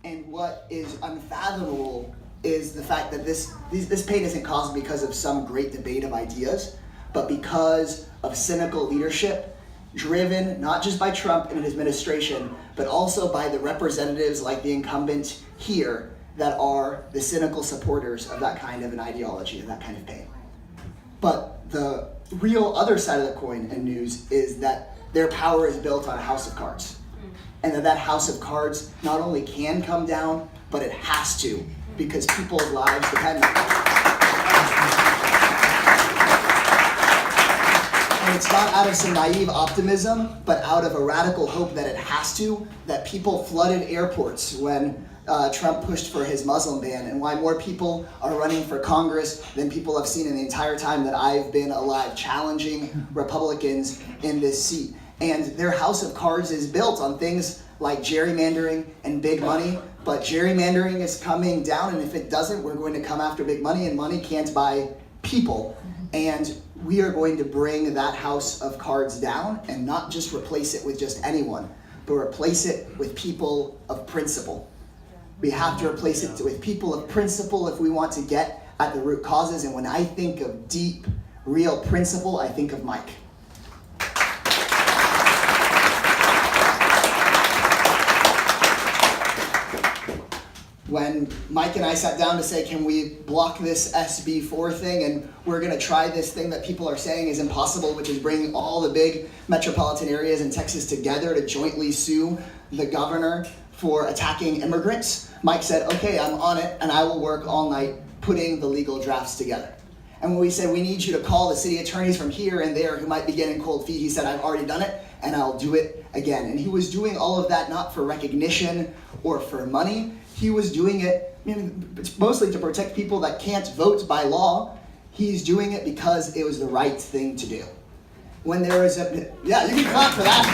And what is unfathomable is the fact that this pain isn't caused because of some great debate of ideas, but because of cynical leadership driven not just by Trump and his administration, but also by the representatives like the incumbent here that are the cynical supporters of that kind of an ideology and that kind of pain. But the real other side of the coin and news is that their power is built on a house of cards. And that house of cards not only can come down, but it has to, because people's lives depend on it. And it's not out of some naive optimism, but out of a radical hope that it has to, that people flooded airports when Trump pushed for his Muslim ban, and why more people are running for Congress than people have seen in the entire time that I've been alive, challenging Republicans in this seat. And their house of cards is built on things like gerrymandering and big money, but gerrymandering is coming down, and if it doesn't, we're going to come after big money, and money can't buy people. And we are going to bring that house of cards down and not just replace it with just anyone, but replace it with people of principle. We have to replace it with people of principle if we want to get at the root causes. And when I think of deep, real principle, I think of Mike. When Mike and I sat down to say, can we block this SB4 thing, and we're going to try this thing that people are saying is impossible, which is bringing all the big metropolitan areas in Texas together to jointly sue the governor for attacking immigrants, Mike said, okay, I'm on it, and I will work all night putting the legal drafts together. And when we said, we need you to call the city attorneys from here and there who might be getting cold feet, he said, I've already done it, and I'll do it again. And he was doing all of that not for recognition or for money. He was doing it, it's mostly to protect people that can't vote by law. He's doing it because it was the right thing to do. When there is a, yeah, you can clap for that.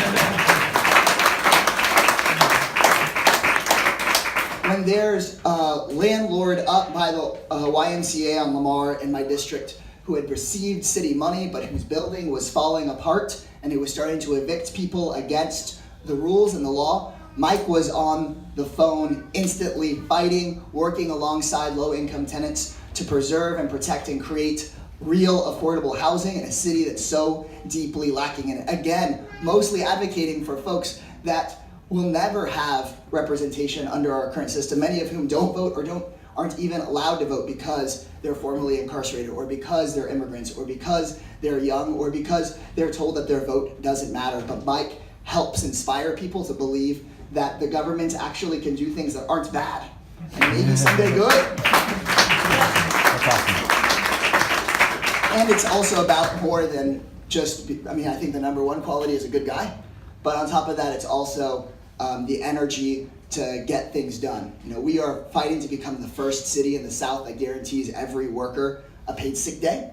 When there's a landlord up by the YMCA on Lamar in my district who had received city money, but whose building was falling apart and who was starting to evict people against the rules and the law, Mike was on the phone instantly fighting, working alongside low-income tenants to preserve and protect and create real affordable housing in a city that's so deeply lacking in it. Again, mostly advocating for folks that will never have representation under our current system, many of whom don't vote or aren't even allowed to vote because they're formerly incarcerated, or because they're immigrants, or because they're young, or because they're told that their vote doesn't matter. But Mike helps inspire people to believe that the government actually can do things that aren't bad, and maybe someday good. And it's also about more than just, I think the number one quality is a good guy, but on top of that, it's also the energy to get things done. We are fighting to become the first city in the South that guarantees every worker a paid sick day.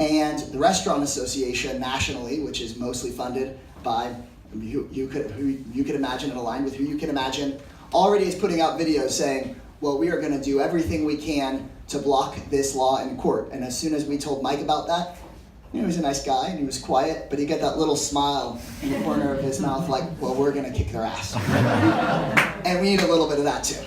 And the Restaurant Association nationally, which is mostly funded by who you could imagine and aligned with who you can imagine, already is putting out videos saying, well, we are going to do everything we can to block this law in court. And as soon as we told Mike about that, he was a nice guy and he was quiet, but he got that little smile in the corner of his mouth like, well, we're going to kick their ass. And we need a little bit of that too.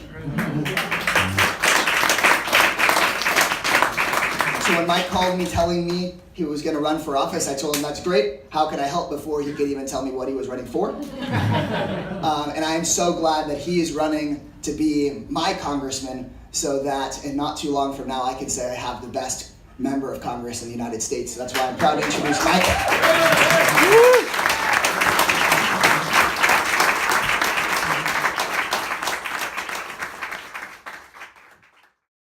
So when Mike called me telling me he was going to run for office, I told him, that's great. How can I help, before he could even tell me what he was running for? And I am so glad that he is running to be my congressman, so that in not too long from now, I can say I have the best member of Congress in the United States. So that's why I'm proud to introduce Mike.